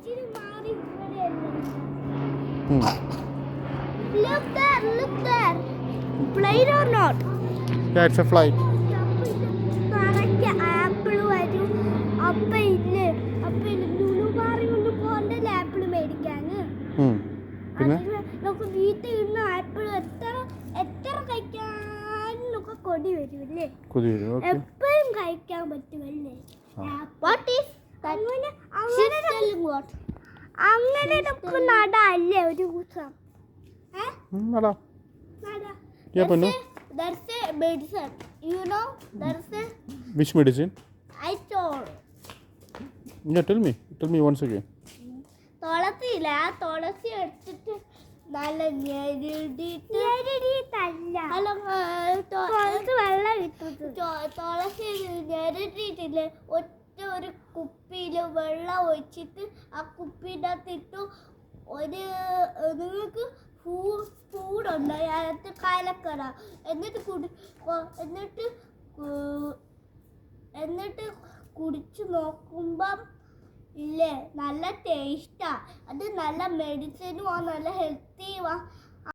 Look there. Plane or not? Yeah, it's a flight. Apple വരും. അപ്പൊ ലുലുമാറി കൊണ്ട് പോകണ്ട ആപ്പിൾ മേടിക്കാന്. പിന്നെ നമുക്ക് വീട്ടിൽ ഇരുന്ന് ആപ്പിൾ എത്ര കഴിക്കാനൊക്കെ കൊതി വരുമല്ലേ? എപ്പോഴും കഴിക്കാൻ പറ്റുമല്ലേ? അങ്ങനെ നമുക്ക് നടാല്ലേ ഒരു ദിവസം? That's a medicine. You know, that's a. Which medicine? I told. Yeah, tell me once again. തുളസിയില്ല, തുളസി എടുത്തിട്ട് നല്ല വെള്ളം ഇട്ടിട്ട് തുളസി ഞെരടിയിട്ടില്ലേ, ഒറ്റ ഒരു കുപ്പിയിൽ വെള്ളം ഒഴിച്ചിട്ട് ആ കുപ്പീൻ്റെ അകത്തിട്ടു. നിങ്ങൾക്ക് സ്പൂണുണ്ട് അതിനകത്ത് കലക്കട, എന്നിട്ട് കുടിച്ചു നോക്കുമ്പം ഇല്ലേ നല്ല ടേസ്റ്റാ. അത് നല്ല മെഡിസിനുമാണ്, നല്ല ഹെൽത്തിയുമാണ്.